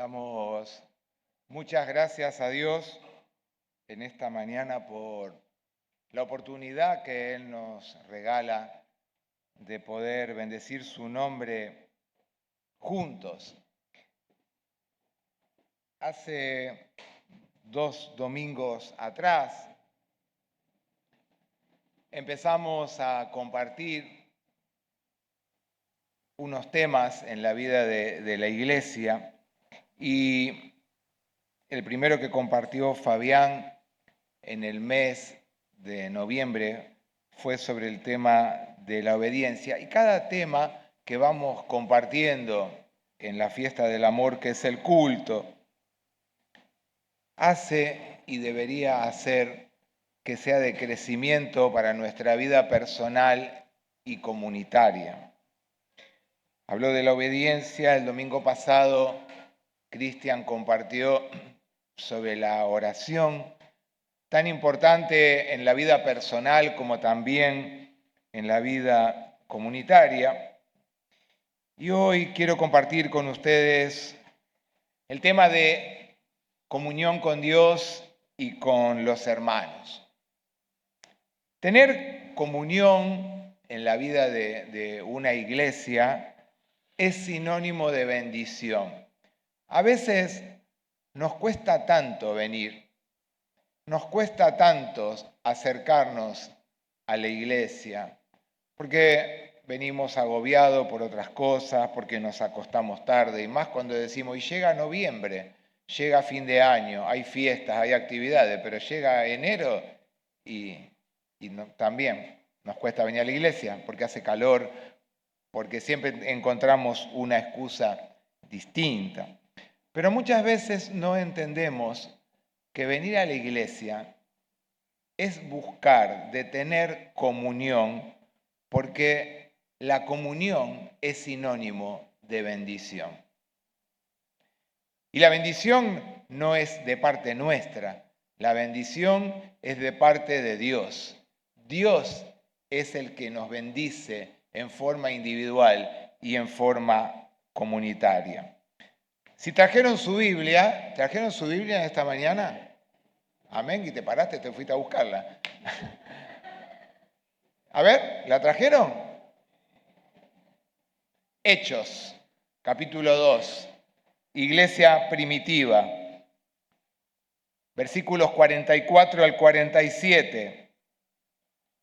Damos muchas gracias a Dios en esta mañana por la oportunidad que Él nos regala de poder bendecir su nombre juntos. Hace 2 domingos atrás empezamos a compartir unos temas en la vida de la iglesia y el primero que compartió Fabián en el mes de noviembre fue sobre el tema de la obediencia. Y cada tema que vamos compartiendo en la fiesta del amor, que es el culto, hace y debería hacer que sea de crecimiento para nuestra vida personal y comunitaria. Habló de la obediencia, el domingo pasado Cristian compartió sobre la oración, tan importante en la vida personal como también en la vida comunitaria. Y hoy quiero compartir con ustedes el tema de comunión con Dios y con los hermanos. Tener comunión en la vida de una iglesia es sinónimo de bendición. A veces nos cuesta tanto venir. Nos cuesta tanto acercarnos a la iglesia, porque venimos agobiados por otras cosas, porque nos acostamos tarde, y más cuando decimos, y llega noviembre, llega fin de año, hay fiestas, hay actividades, pero llega enero y también nos cuesta venir a la iglesia, porque hace calor, porque siempre encontramos una excusa distinta. Pero muchas veces no entendemos que venir a la iglesia es buscar de tener comunión, porque la comunión es sinónimo de bendición. Y la bendición no es de parte nuestra, la bendición es de parte de Dios. Dios es el que nos bendice en forma individual y en forma comunitaria. Si trajeron su Biblia en esta mañana. Amén, y te paraste, te fuiste a buscarla. A ver, ¿la trajeron? Hechos, capítulo 2, iglesia primitiva, versículos 44 al 47,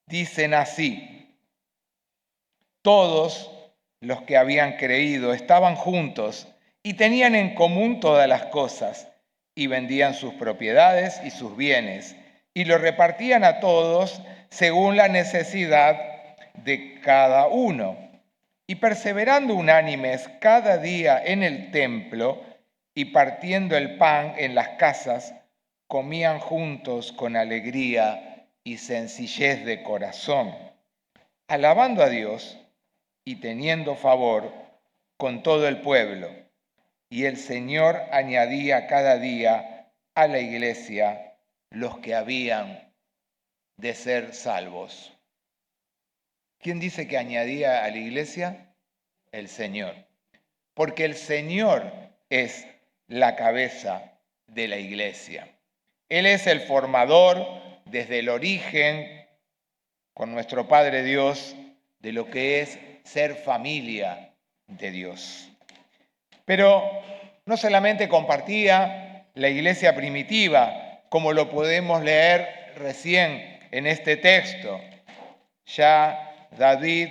dicen así: todos los que habían creído estaban juntos y tenían en común todas las cosas, y vendían sus propiedades y sus bienes, y lo repartían a todos según la necesidad de cada uno. Y perseverando unánimes cada día en el templo y partiendo el pan en las casas, comían juntos con alegría y sencillez de corazón, alabando a Dios y teniendo favor con todo el pueblo. Y el Señor añadía cada día a la iglesia los que habían de ser salvos. ¿Quién dice que añadía a la iglesia? El Señor. Porque el Señor es la cabeza de la iglesia. Él es el formador desde el origen, con nuestro Padre Dios, de lo que es ser familia de Dios. Pero no solamente compartía la iglesia primitiva, como lo podemos leer recién en este texto. Ya David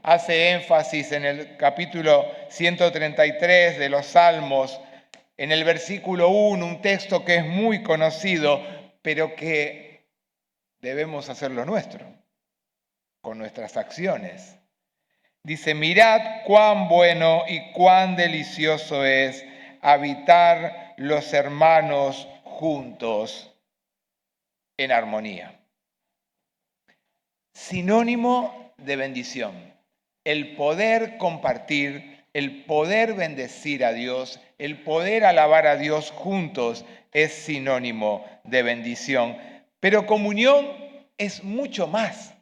hace énfasis en el capítulo 133 de los Salmos, en el versículo 1, un texto que es muy conocido, pero que debemos hacerlo nuestro, con nuestras acciones. Dice, mirad cuán bueno y cuán delicioso es habitar los hermanos juntos en armonía. Sinónimo de bendición. El poder compartir, el poder bendecir a Dios, el poder alabar a Dios juntos es sinónimo de bendición. Pero comunión es mucho más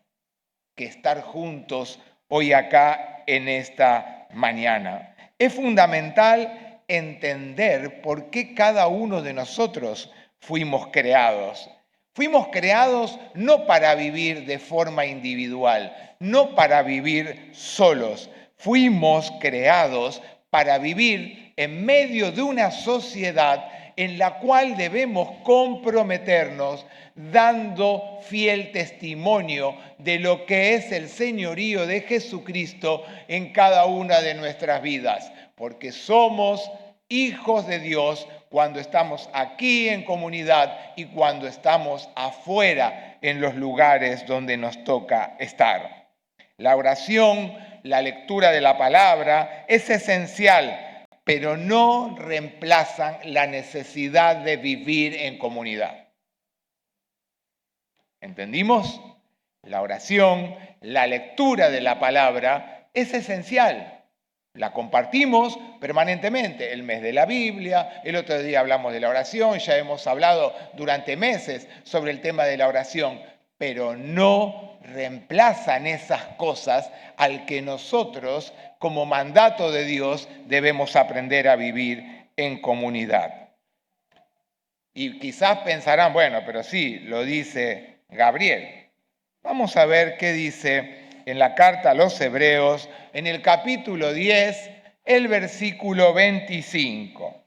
que estar juntos hoy acá en esta mañana. Es fundamental entender por qué cada uno de nosotros fuimos creados. Fuimos creados no para vivir de forma individual, no para vivir solos. Fuimos creados para vivir en medio de una sociedad en la cual debemos comprometernos dando fiel testimonio de lo que es el señorío de Jesucristo en cada una de nuestras vidas, porque somos hijos de Dios cuando estamos aquí en comunidad y cuando estamos afuera en los lugares donde nos toca estar. La oración, la lectura de la palabra es esencial, pero no reemplazan la necesidad de vivir en comunidad. ¿Entendimos? La oración, la lectura de la palabra es esencial. La compartimos permanentemente. El mes de la Biblia, el otro día hablamos de la oración, ya hemos hablado durante meses sobre el tema de la oración, pero no reemplazan esas cosas al que nosotros, como mandato de Dios, debemos aprender a vivir en comunidad. Y quizás pensarán, bueno, pero sí, lo dice Gabriel. Vamos a ver qué dice en la carta a los Hebreos, en el capítulo 10, el versículo 25.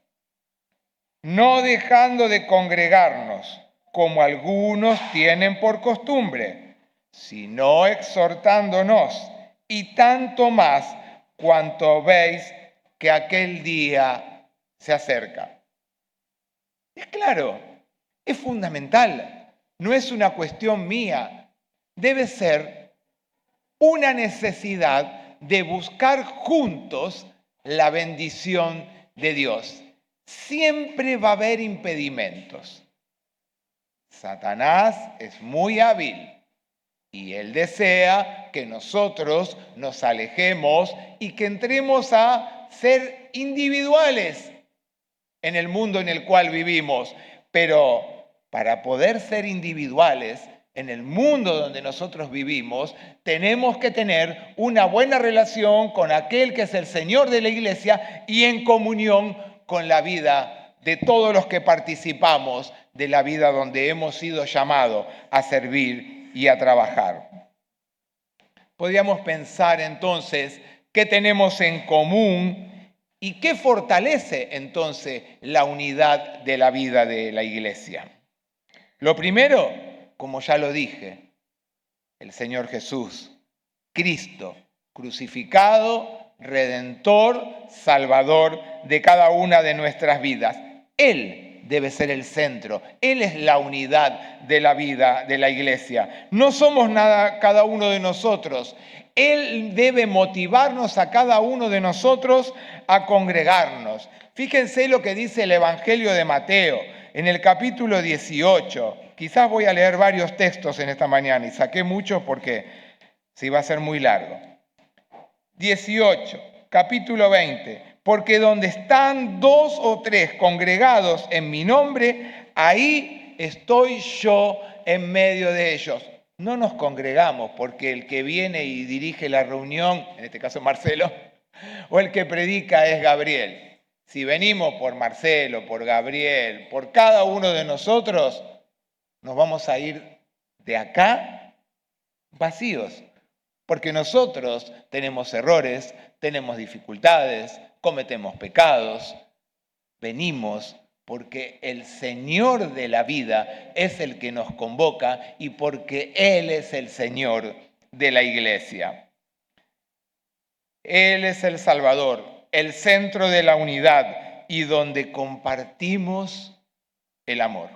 No dejando de congregarnos, como algunos tienen por costumbre, sino exhortándonos, y tanto más cuanto veis que aquel día se acerca. Es claro, es fundamental, no es una cuestión mía, debe ser una necesidad de buscar juntos la bendición de Dios. Siempre va a haber impedimentos. Satanás es muy hábil y él desea que nosotros nos alejemos y que entremos a ser individuales en el mundo en el cual vivimos. Pero para poder ser individuales en el mundo donde nosotros vivimos, tenemos que tener una buena relación con aquel que es el Señor de la iglesia y en comunión con la vida de todos los que participamos de la vida donde hemos sido llamados a servir y a trabajar. Podríamos pensar entonces qué tenemos en común y qué fortalece entonces la unidad de la vida de la iglesia. Lo primero, como ya lo dije, el Señor Jesús, Cristo, crucificado, redentor, salvador de cada una de nuestras vidas. Él debe ser el centro, Él es la unidad de la vida de la iglesia. No somos nada cada uno de nosotros. Él debe motivarnos a cada uno de nosotros a congregarnos. Fíjense lo que dice el Evangelio de Mateo en el capítulo 18. Quizás voy a leer varios textos en esta mañana y saqué muchos porque se iba a ser muy largo. 18, capítulo 20. Porque donde están 2 o 3 congregados en mi nombre, ahí estoy yo en medio de ellos. No nos congregamos porque el que viene y dirige la reunión, en este caso Marcelo, o el que predica es Gabriel. Si venimos por Marcelo, por Gabriel, por cada uno de nosotros, nos vamos a ir de acá vacíos, porque nosotros tenemos errores, tenemos dificultades, cometemos pecados, venimos porque el Señor de la vida es el que nos convoca y porque Él es el Señor de la iglesia. Él es el Salvador, el centro de la unidad y donde compartimos el amor.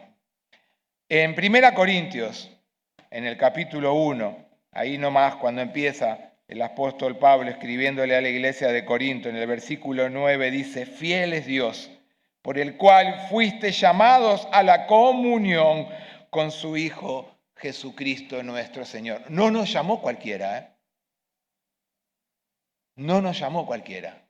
En 1 Corintios, en el capítulo 1, ahí nomás cuando empieza el apóstol Pablo escribiéndole a la iglesia de Corinto, en el versículo 9 dice, fiel es Dios, por el cual fuiste llamados a la comunión con su Hijo Jesucristo nuestro Señor. No nos llamó cualquiera, ¿eh? No nos llamó cualquiera.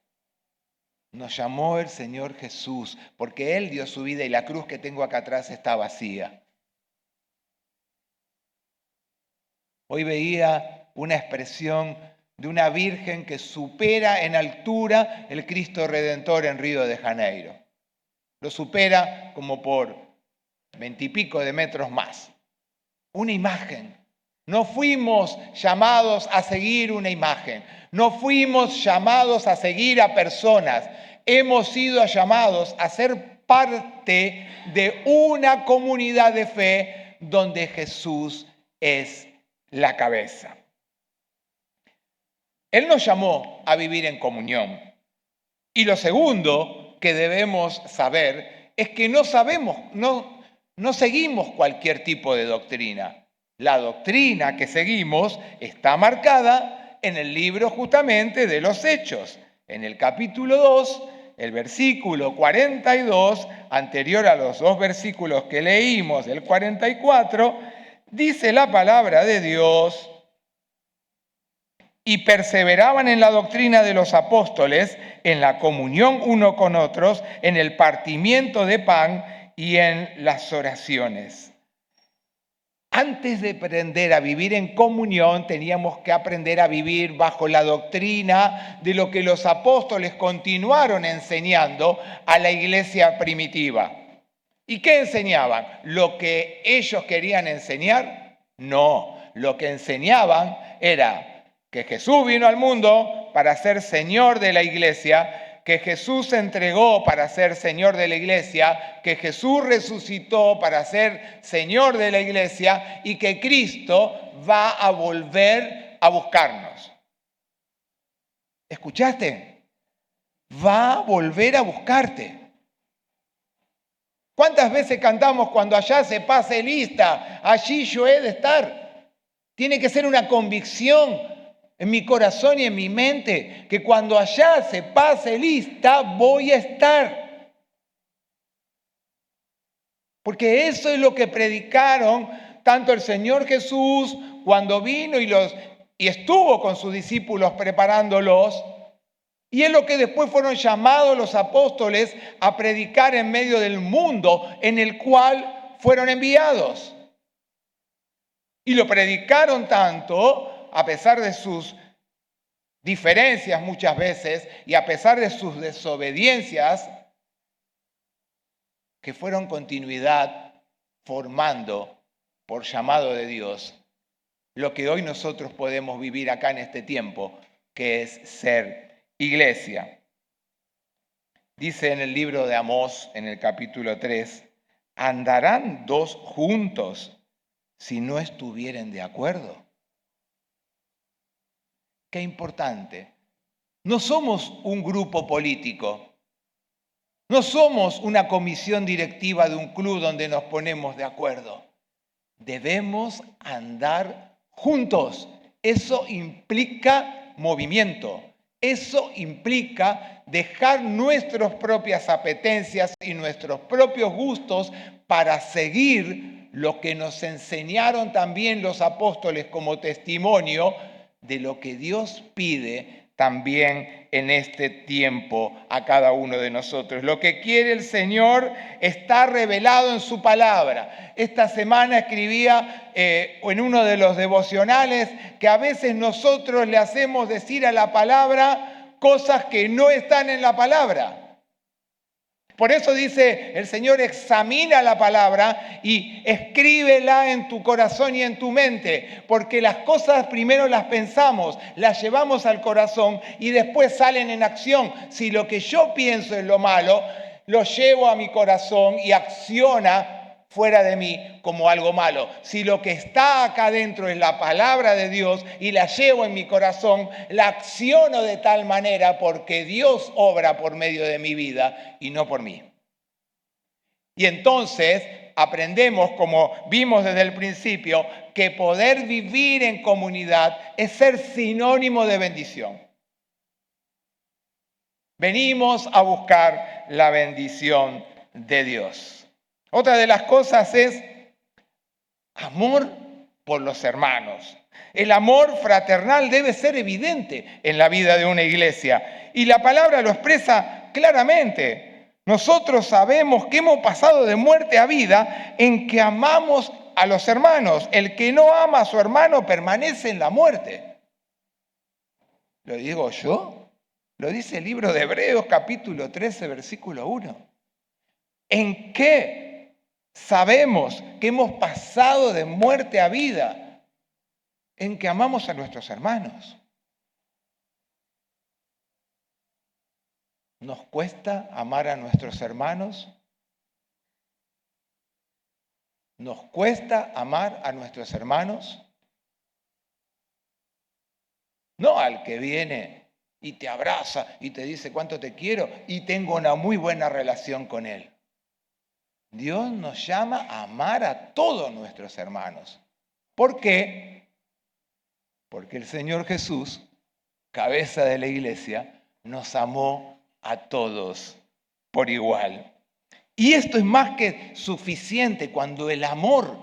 Nos llamó el Señor Jesús, porque Él dio su vida y la cruz que tengo acá atrás está vacía. Hoy veía una expresión de una virgen que supera en altura el Cristo Redentor en Río de Janeiro. Lo supera como por 20 y pico de metros más. Una imagen. No fuimos llamados a seguir una imagen. No fuimos llamados a seguir a personas. Hemos sido llamados a ser parte de una comunidad de fe donde Jesús es la cabeza. Él nos llamó a vivir en comunión. Y lo segundo que debemos saber es que no seguimos cualquier tipo de doctrina. La doctrina que seguimos está marcada en el libro justamente de los Hechos. En el capítulo 2, el versículo 42, anterior a los dos versículos que leímos, el 44, dice la palabra de Dios: y perseveraban en la doctrina de los apóstoles, en la comunión uno con otros, en el partimiento de pan y en las oraciones. Antes de aprender a vivir en comunión, teníamos que aprender a vivir bajo la doctrina de lo que los apóstoles continuaron enseñando a la iglesia primitiva. ¿Y qué enseñaban? ¿Lo que ellos querían enseñar? No, lo que enseñaban era que Jesús vino al mundo para ser Señor de la iglesia, que Jesús se entregó para ser Señor de la iglesia, que Jesús resucitó para ser Señor de la iglesia y que Cristo va a volver a buscarnos. ¿Escuchaste? Va a volver a buscarte. ¿Cuántas veces cantamos cuando allá se pase lista? Allí yo he de estar. Tiene que ser una convicción en mi corazón y en mi mente, que cuando allá se pase lista, voy a estar. Porque eso es lo que predicaron tanto el Señor Jesús cuando vino y estuvo con sus discípulos preparándolos, y es lo que después fueron llamados los apóstoles a predicar en medio del mundo en el cual fueron enviados. Y lo predicaron tanto, a pesar de sus diferencias muchas veces y a pesar de sus desobediencias, que fueron continuidad formando, por llamado de Dios, lo que hoy nosotros podemos vivir acá en este tiempo, que es ser iglesia. Dice en el libro de Amós, en el capítulo 3, ¿andarán dos juntos si no estuvieren de acuerdo? Qué importante. No somos un grupo político. No somos una comisión directiva de un club donde nos ponemos de acuerdo. Debemos andar juntos. Eso implica movimiento. Eso implica dejar nuestras propias apetencias y nuestros propios gustos para seguir lo que nos enseñaron también los apóstoles como testimonio de lo que Dios pide también en este tiempo a cada uno de nosotros. Lo que quiere el Señor está revelado en su palabra. Esta semana escribía en uno de los devocionales que a veces nosotros le hacemos decir a la palabra cosas que no están en la palabra. Por eso dice el Señor, examina la palabra y escríbela en tu corazón y en tu mente, porque las cosas primero las pensamos, las llevamos al corazón y después salen en acción. Si lo que yo pienso es lo malo, lo llevo a mi corazón y acciona fuera de mí como algo malo. Si lo que está acá adentro es la palabra de Dios y la llevo en mi corazón, la acciono de tal manera porque Dios obra por medio de mi vida y no por mí. Y entonces aprendemos, como vimos desde el principio, que poder vivir en comunidad es ser sinónimo de bendición. Venimos a buscar la bendición de Dios. Otra de las cosas es amor por los hermanos. El amor fraternal debe ser evidente en la vida de una iglesia. Y la palabra lo expresa claramente. Nosotros sabemos que hemos pasado de muerte a vida en que amamos a los hermanos. El que no ama a su hermano permanece en la muerte. ¿Lo digo yo? Lo dice el libro de Hebreos capítulo 13, versículo 1. ¿En qué sabemos que hemos pasado de muerte a vida? En que amamos a nuestros hermanos. ¿Nos cuesta amar a nuestros hermanos? ¿Nos cuesta amar a nuestros hermanos? No al que viene y te abraza y te dice cuánto te quiero y tengo una muy buena relación con él. Dios nos llama a amar a todos nuestros hermanos. ¿Por qué? Porque el Señor Jesús, cabeza de la iglesia, nos amó a todos por igual. Y esto es más que suficiente cuando el amor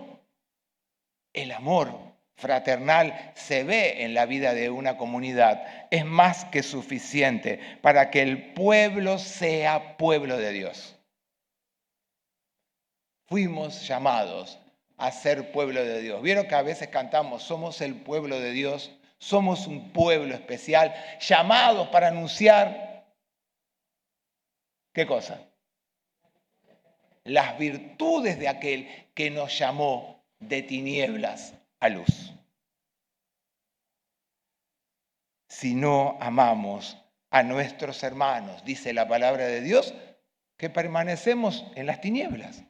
fraternal se ve en la vida de una comunidad. Es más que suficiente para que el pueblo sea pueblo de Dios. Fuimos llamados a ser pueblo de Dios. ¿Vieron que a veces cantamos, somos el pueblo de Dios? Somos un pueblo especial, llamados para anunciar, ¿qué cosa? Las virtudes de aquel que nos llamó de tinieblas a luz. Si no amamos a nuestros hermanos, dice la palabra de Dios, que permanecemos en las tinieblas.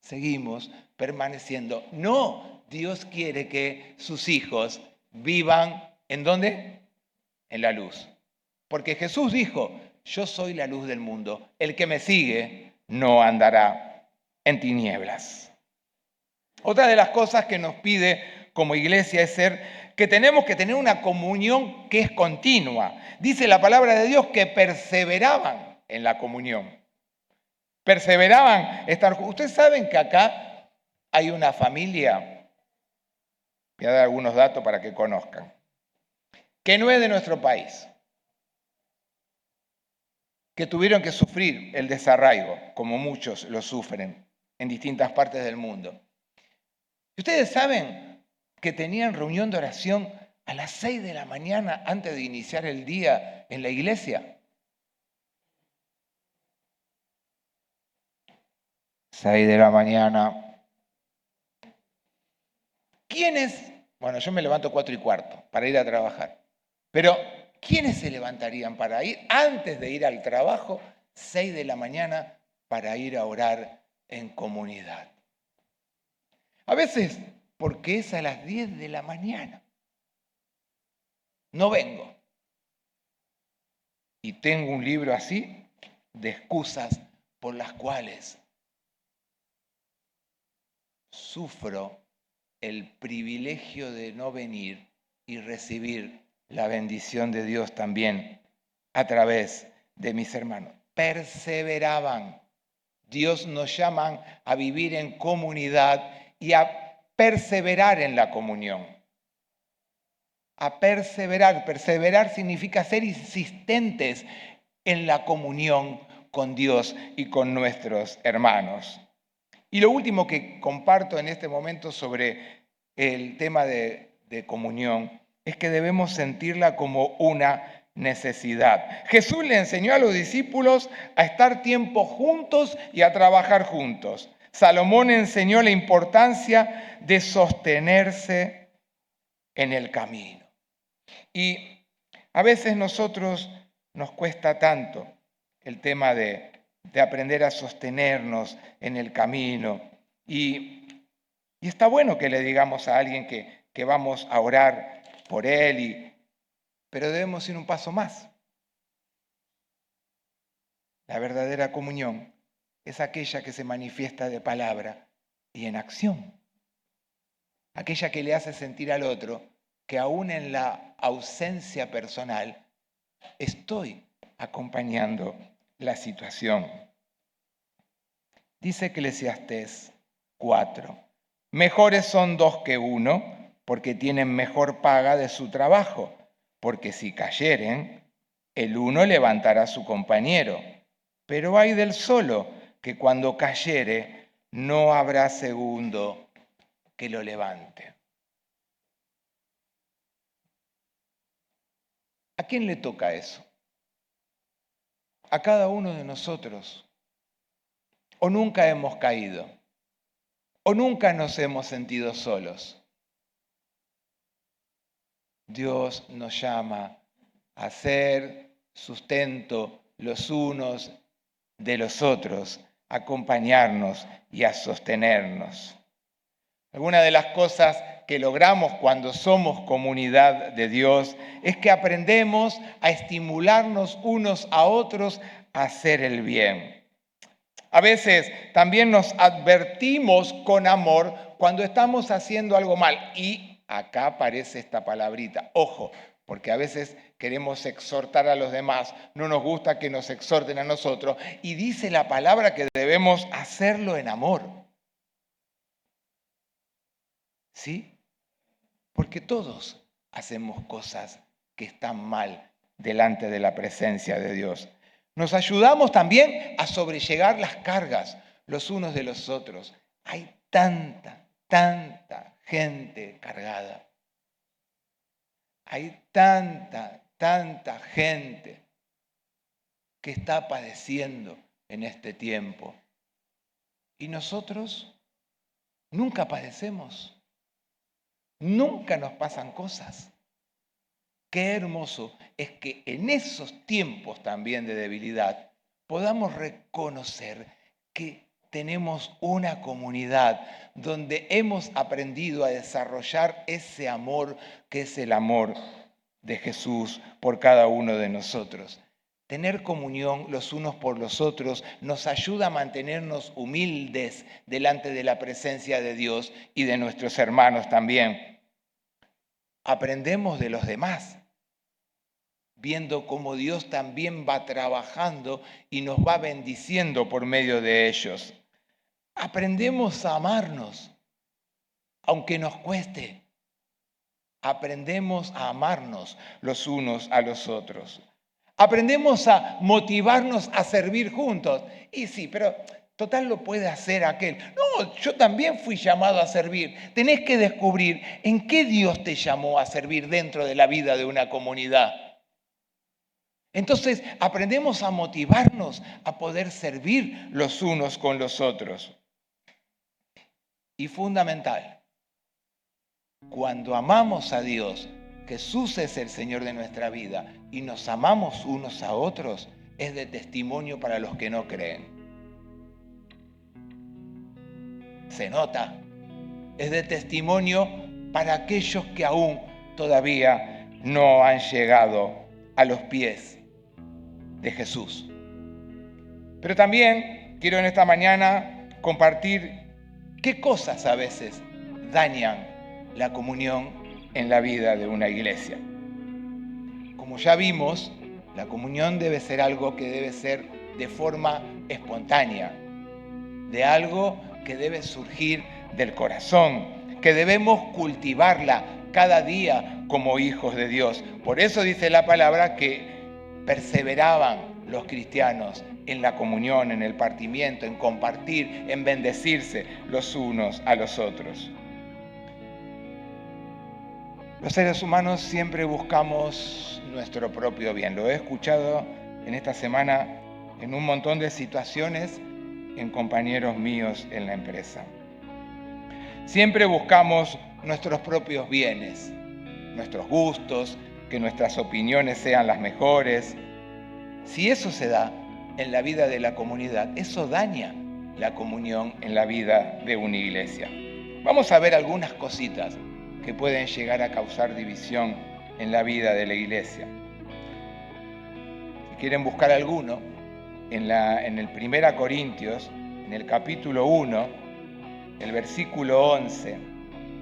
Seguimos permaneciendo. No, Dios quiere que sus hijos vivan, ¿en dónde? En la luz. Porque Jesús dijo, yo soy la luz del mundo. El que me sigue no andará en tinieblas. Otra de las cosas que nos pide como iglesia es que tenemos que tener una comunión que es continua. Dice la palabra de Dios que perseveraban en la comunión. Perseveraban estar juntos. Ustedes saben que acá hay una familia, voy a dar algunos datos para que conozcan, que no es de nuestro país, que tuvieron que sufrir el desarraigo, como muchos lo sufren en distintas partes del mundo. ¿Y ustedes saben que tenían reunión de oración a las 6 de la mañana antes de iniciar el día en la iglesia? 6 de la mañana. ¿Quiénes? Bueno, yo me levanto 4:15 para ir a trabajar. Pero, ¿quiénes se levantarían para ir antes de ir al trabajo, 6 de la mañana, para ir a orar en comunidad? A veces, porque es a las 10 de la mañana. No vengo. Y tengo un libro así de excusas por las cuales sufro el privilegio de no venir y recibir la bendición de Dios también a través de mis hermanos. Perseveraban. Dios nos llama a vivir en comunidad y a perseverar en la comunión. A perseverar. Perseverar significa ser insistentes en la comunión con Dios y con nuestros hermanos. Y lo último que comparto en este momento sobre el tema de comunión es que debemos sentirla como una necesidad. Jesús le enseñó a los discípulos a estar tiempo juntos y a trabajar juntos. Salomón enseñó la importancia de sostenerse en el camino. Y a veces nosotros nos cuesta tanto el tema de aprender a sostenernos en el camino. Y está bueno que le digamos a alguien que vamos a orar por él, pero debemos ir un paso más. La verdadera comunión es aquella que se manifiesta de palabra y en acción. Aquella que le hace sentir al otro que aún en la ausencia personal estoy acompañando la situación. Dice Eclesiastés 4, mejores son 2 que 1, porque tienen mejor paga de su trabajo, porque si cayeren, el uno levantará a su compañero, pero hay del solo, que cuando cayere, no habrá segundo que lo levante. ¿A quién le toca eso? A cada uno de nosotros. O nunca hemos caído, o nunca nos hemos sentido solos. Dios nos llama a ser sustento los unos de los otros, a acompañarnos y a sostenernos. Alguna de las cosas que logramos cuando somos comunidad de Dios es que aprendemos a estimularnos unos a otros a hacer el bien. A veces también nos advertimos con amor cuando estamos haciendo algo mal. Y acá aparece esta palabrita, ojo, porque a veces queremos exhortar a los demás, no nos gusta que nos exhorten a nosotros, y dice la palabra que debemos hacerlo en amor. ¿Sí? Porque todos hacemos cosas que están mal delante de la presencia de Dios. Nos ayudamos también a sobrellevar las cargas los unos de los otros. Hay tanta gente cargada. Hay tanta gente que está padeciendo en este tiempo. Y nosotros nunca padecemos. Nunca nos pasan cosas. Qué hermoso es que en esos tiempos también de debilidad podamos reconocer que tenemos una comunidad donde hemos aprendido a desarrollar ese amor que es el amor de Jesús por cada uno de nosotros. Tener comunión los unos por los otros nos ayuda a mantenernos humildes delante de la presencia de Dios y de nuestros hermanos también. Aprendemos de los demás, viendo cómo Dios también va trabajando y nos va bendiciendo por medio de ellos. Aprendemos a amarnos, aunque nos cueste. Aprendemos a amarnos los unos a los otros. Aprendemos a motivarnos a servir juntos. Y sí, pero total lo puede hacer aquel. No, yo también fui llamado a servir. Tenés que descubrir en qué Dios te llamó a servir dentro de la vida de una comunidad. Entonces aprendemos a motivarnos a poder servir los unos con los otros. Y fundamental, cuando amamos a Dios, Jesús es el Señor de nuestra vida y nos amamos unos a otros, es de testimonio para los que no creen. Se nota, es de testimonio para aquellos que aún todavía no han llegado a los pies de Jesús. Pero también quiero en esta mañana compartir qué cosas a veces dañan la comunión en la vida de una iglesia. Como ya vimos, la comunión debe ser algo que debe ser de forma espontánea, de algo que debe surgir del corazón, que debemos cultivarla cada día como hijos de Dios. Por eso dice la palabra que perseveraban los cristianos en la comunión, en el partimiento, en compartir, en bendecirse los unos a los otros. Los seres humanos siempre buscamos nuestro propio bien. Lo he escuchado en esta semana en un montón de situaciones en compañeros míos en la empresa. Siempre buscamos nuestros propios bienes, nuestros gustos, que nuestras opiniones sean las mejores. Si eso se da en la vida de la comunidad, eso daña la comunión en la vida de una iglesia. Vamos a ver algunas cositas que pueden llegar a causar división en la vida de la iglesia. Si quieren buscar alguno, en el 1 Corintios, en el capítulo 1, el versículo 11,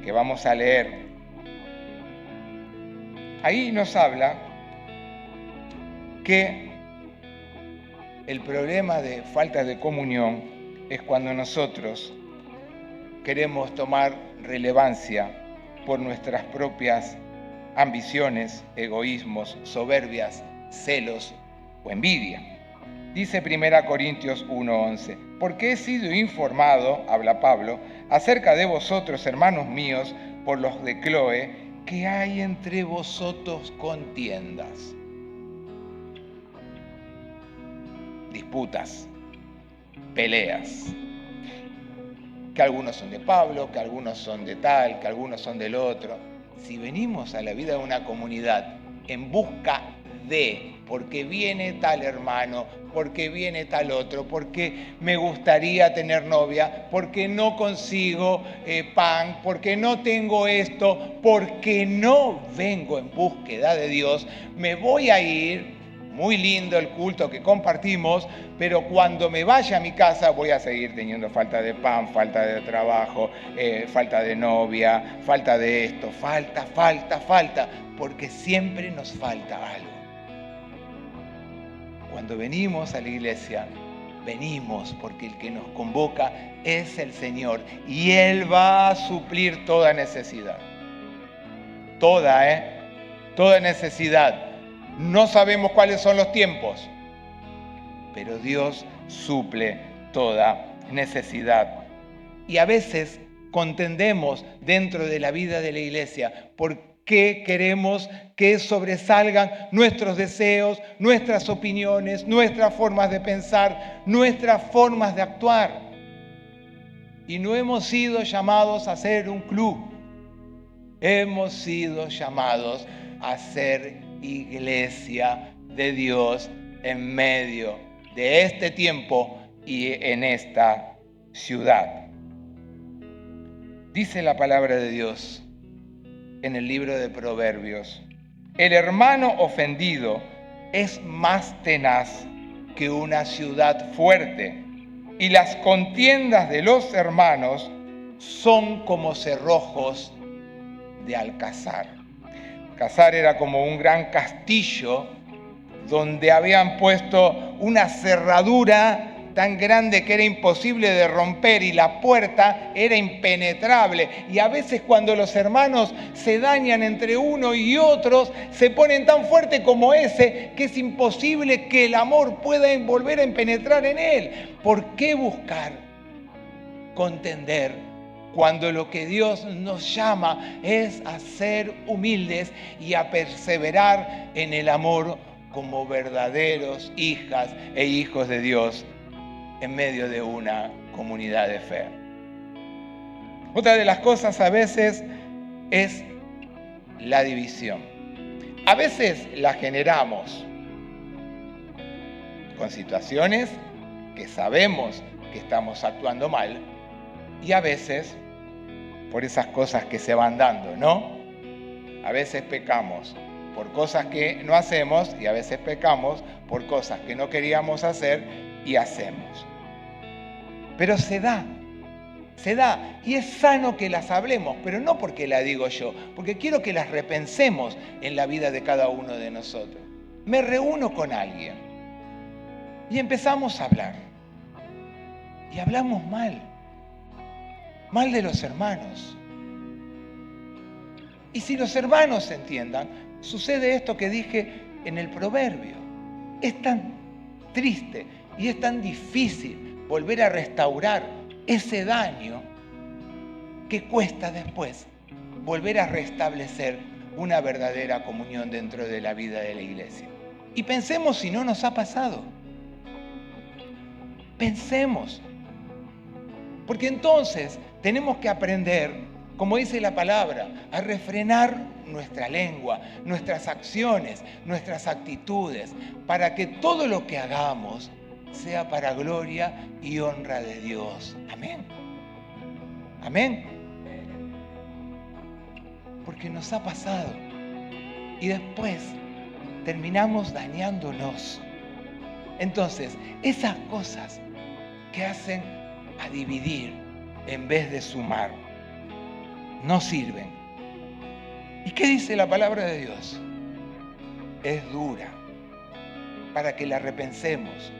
que vamos a leer, ahí nos habla que el problema de falta de comunión es cuando nosotros queremos tomar relevancia por nuestras propias ambiciones, egoísmos, soberbias, celos o envidia. Dice 1 Corintios 1:11, porque he sido informado, habla Pablo, acerca de vosotros, hermanos míos, por los de Cloe, que hay entre vosotros contiendas. disputas, peleas. Que algunos son de Pablo, que algunos son de tal, que algunos son del otro. Si venimos a la vida de una comunidad en busca de, porque viene tal hermano, porque viene tal otro, porque me gustaría tener novia, porque no consigo pan, porque no tengo esto, porque no vengo en búsqueda de Dios, me voy a ir. Muy lindo el culto que compartimos, pero cuando me vaya a mi casa voy a seguir teniendo falta de pan, falta de trabajo, falta de novia, falta de esto, falta, porque siempre nos falta algo. Cuando venimos a la iglesia, venimos porque el que nos convoca es el Señor y Él va a suplir toda necesidad. Toda necesidad. No sabemos cuáles son los tiempos, pero Dios suple toda necesidad. Y a veces contendemos dentro de la vida de la iglesia por qué queremos que sobresalgan nuestros deseos, nuestras opiniones, nuestras formas de pensar, nuestras formas de actuar. Y no hemos sido llamados a ser un club. Hemos sido llamados a ser iglesia de Dios en medio de este tiempo y en esta ciudad. Dice la palabra de Dios en el libro de Proverbios: el hermano ofendido es más tenaz que una ciudad fuerte, y las contiendas de los hermanos son como cerrojos de alcázar. Alcázar era como un gran castillo donde habían puesto una cerradura tan grande que era imposible de romper y la puerta era impenetrable. Y a veces cuando los hermanos se dañan entre uno y otros, se ponen tan fuerte como ese que es imposible que el amor pueda volver a penetrar en él. ¿Por qué buscar contender cuando lo que Dios nos llama es a ser humildes y a perseverar en el amor como verdaderos hijas e hijos de Dios en medio de una comunidad de fe? Otra de las cosas a veces es la división. A veces la generamos con situaciones que sabemos que estamos actuando mal y a veces por esas cosas que se van dando, ¿no? A veces pecamos por cosas que no hacemos y a veces pecamos por cosas que no queríamos hacer y hacemos. Pero se da y es sano que las hablemos, pero no porque la digo yo, porque quiero que las repensemos en la vida de cada uno de nosotros. Me reúno con alguien y empezamos a hablar y hablamos mal de los hermanos. Y si los hermanos se entiendan, sucede esto que dije en el proverbio. Es tan triste y es tan difícil volver a restaurar ese daño que cuesta después volver a restablecer una verdadera comunión dentro de la vida de la iglesia. Y pensemos si no nos ha pasado. Pensemos. Porque entonces tenemos que aprender, como dice la palabra, a refrenar nuestra lengua, nuestras acciones, nuestras actitudes, para que todo lo que hagamos sea para gloria y honra de Dios. Amén. Amén. Porque nos ha pasado y después terminamos dañándonos. Entonces, esas cosas que hacen a dividir en vez de sumar no sirven. ¿Y qué dice la palabra de Dios? Es dura, para que la repensemos,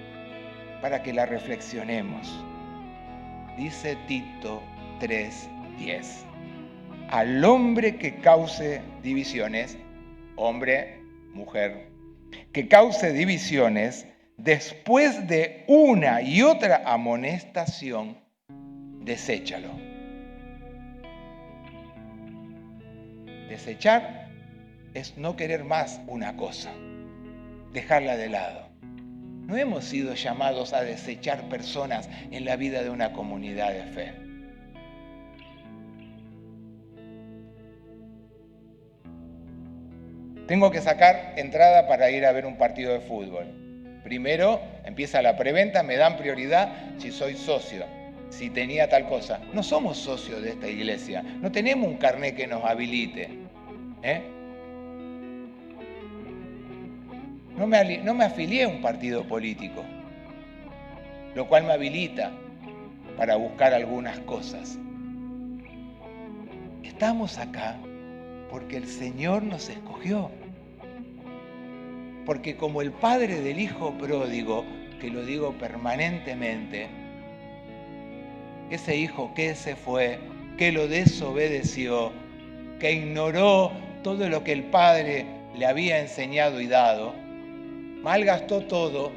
para que la reflexionemos. Dice Tito 3:10. Al hombre que cause divisiones, hombre, mujer, que cause divisiones, después de una y otra amonestación, deséchalo. Desechar es no querer más una cosa, dejarla de lado. No hemos sido llamados a desechar personas en la vida de una comunidad de fe. Tengo que sacar entrada para ir a ver un partido de fútbol. Primero empieza la preventa, me dan prioridad si soy socio, si tenía tal cosa. No somos socios de esta iglesia, no tenemos un carnet que nos habilite. No me afilié a un partido político, lo cual me habilita para buscar algunas cosas. Estamos acá porque el Señor nos escogió. Porque como el padre del hijo pródigo, que lo digo permanentemente, ese hijo que se fue, que lo desobedeció, que ignoró todo lo que el padre le había enseñado y dado, malgastó todo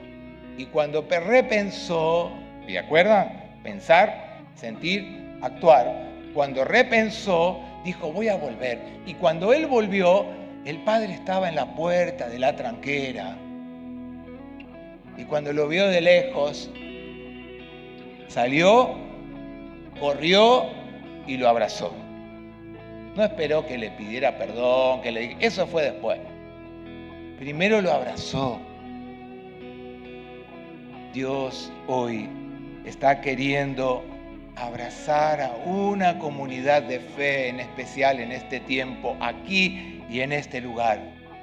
y cuando repensó, ¿se acuerdan? Pensar, sentir, actuar. Cuando repensó, dijo, voy a volver. Y cuando él volvió, el padre estaba en la puerta de la tranquera. Y cuando lo vio de lejos, salió, corrió y lo abrazó. No esperó que le pidiera perdón, eso fue después. Primero lo abrazó. Dios hoy está queriendo abrazar a una comunidad de fe, en especial en este tiempo, aquí y en este lugar.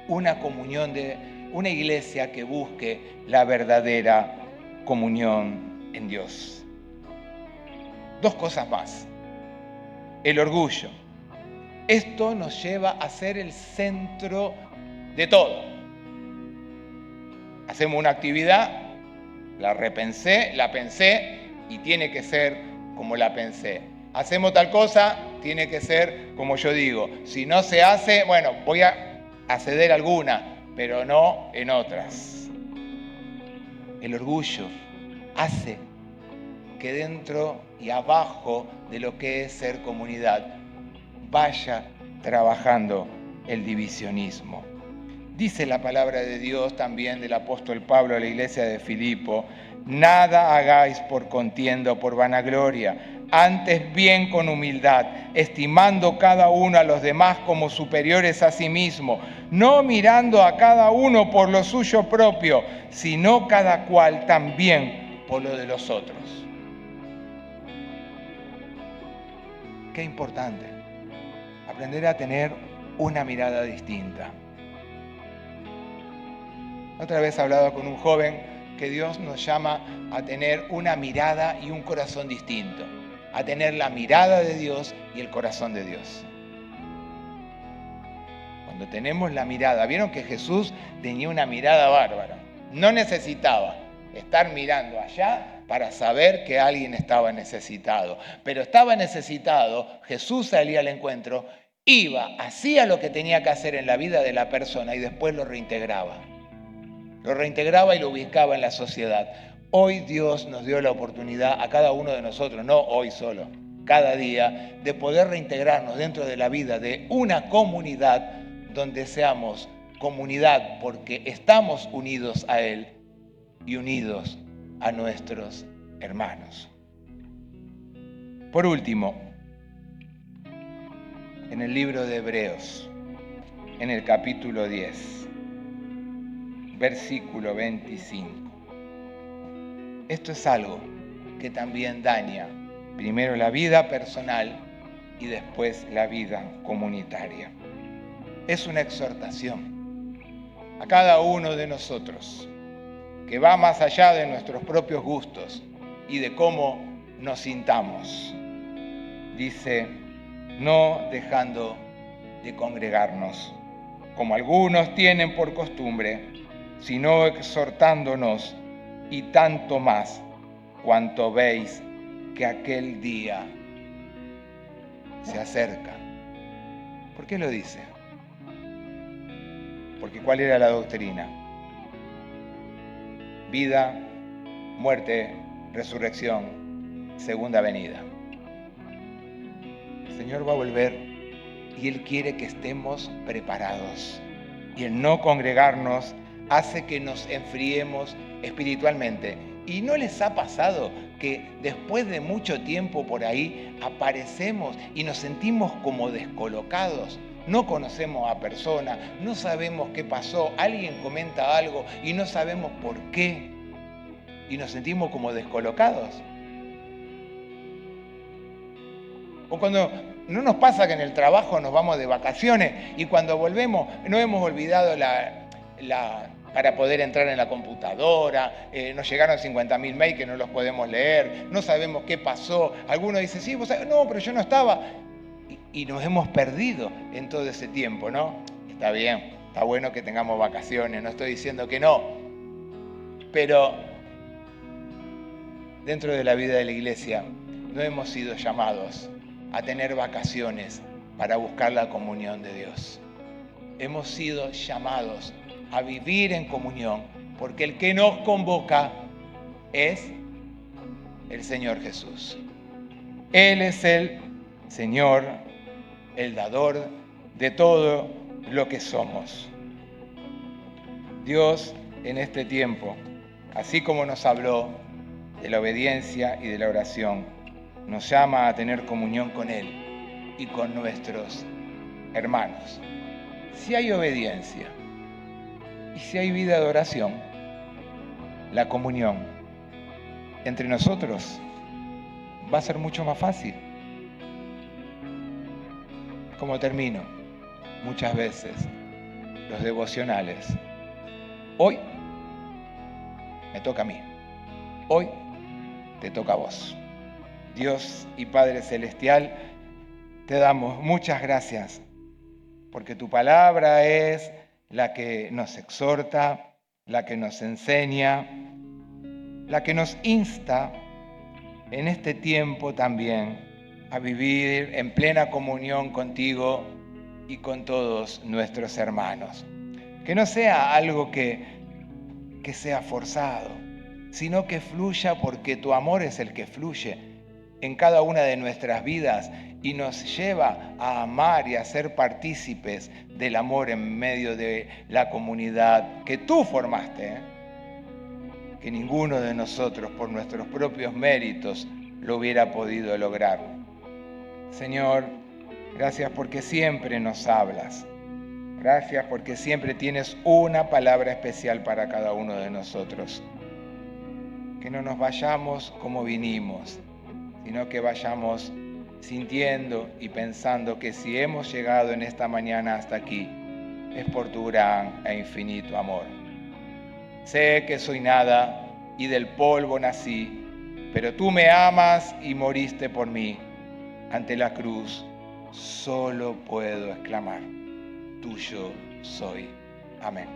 Una iglesia que busque la verdadera comunión en Dios. Dos cosas más. El orgullo. Esto nos lleva a ser el centro de todo. Hacemos una actividad, la repensé, la pensé y tiene que ser como la pensé. Hacemos tal cosa, tiene que ser como yo digo. Si no se hace, bueno, voy a acceder a alguna, pero no en otras. El orgullo hace que dentro y abajo de lo que es ser comunidad vaya trabajando el divisionismo. Dice la palabra de Dios también del apóstol Pablo a la iglesia de Filipo, nada hagáis por contienda o por vanagloria, antes bien con humildad, estimando cada uno a los demás como superiores a sí mismo, no mirando a cada uno por lo suyo propio, sino cada cual también por lo de los otros. Qué importante, aprender a tener una mirada distinta. Otra vez hablaba con un joven que Dios nos llama a tener una mirada y un corazón distinto, a tener la mirada de Dios y el corazón de Dios. Cuando tenemos la mirada, vieron que Jesús tenía una mirada bárbara, no necesitaba estar mirando allá para saber que alguien estaba necesitado, pero estaba necesitado, Jesús salía al encuentro, iba, hacía lo que tenía que hacer en la vida de la persona y después lo reintegraba. Lo reintegraba y lo ubicaba en la sociedad. Hoy Dios nos dio la oportunidad a cada uno de nosotros, no hoy solo, cada día, de poder reintegrarnos dentro de la vida de una comunidad donde seamos comunidad porque estamos unidos a Él y unidos a nuestros hermanos. Por último, en el libro de Hebreos, en el capítulo 10, versículo 25. Esto es algo que también daña primero la vida personal y después la vida comunitaria. Es una exhortación a cada uno de nosotros que va más allá de nuestros propios gustos y de cómo nos sintamos. Dice, no dejando de congregarnos, como algunos tienen por costumbre, sino exhortándonos, y tanto más cuanto veis que aquel día se acerca. ¿Por qué lo dice? Porque ¿cuál era la doctrina? Vida, muerte, resurrección, segunda venida. El Señor va a volver y Él quiere que estemos preparados. Y el no congregarnos hace que nos enfriemos espiritualmente. ¿Y no les ha pasado que después de mucho tiempo por ahí aparecemos y nos sentimos como descolocados? No conocemos a persona, no sabemos qué pasó, alguien comenta algo y no sabemos por qué y nos sentimos como descolocados. O cuando no nos pasa que en el trabajo nos vamos de vacaciones y cuando volvemos no hemos olvidado para poder entrar en la computadora, nos llegaron 50.000 mails que no los podemos leer, no sabemos qué pasó. Algunos dicen, sí, no, pero yo no estaba. Y nos hemos perdido en todo ese tiempo, ¿no? Está bien, está bueno que tengamos vacaciones, no estoy diciendo que no. Pero dentro de la vida de la iglesia no hemos sido llamados a tener vacaciones para buscar la comunión de Dios. Hemos sido llamados a vivir en comunión, porque el que nos convoca es el Señor Jesús. Él es el Señor, el dador de todo lo que somos. Dios en este tiempo, así como nos habló de la obediencia y de la oración, nos llama a tener comunión con Él y con nuestros hermanos. Si hay obediencia y si hay vida de oración, la comunión entre nosotros va a ser mucho más fácil. Como termino muchas veces los devocionales. Hoy me toca a mí. Hoy te toca a vos. Dios y Padre Celestial, te damos muchas gracias porque tu palabra es la que nos exhorta, la que nos enseña, la que nos insta en este tiempo también a vivir en plena comunión contigo y con todos nuestros hermanos. Que no sea algo que sea forzado, sino que fluya porque tu amor es el que fluye en cada una de nuestras vidas y nos lleva a amar y a ser partícipes del amor en medio de la comunidad que tú formaste, que ninguno de nosotros por nuestros propios méritos lo hubiera podido lograr. Señor, gracias porque siempre nos hablas. Gracias porque siempre tienes una palabra especial para cada uno de nosotros. Que no nos vayamos como vinimos, sino que vayamos sintiendo y pensando que si hemos llegado en esta mañana hasta aquí, es por tu gran e infinito amor. Sé que soy nada y del polvo nací, pero tú me amas y moriste por mí. Ante la cruz solo puedo exclamar, tuyo soy. Amén.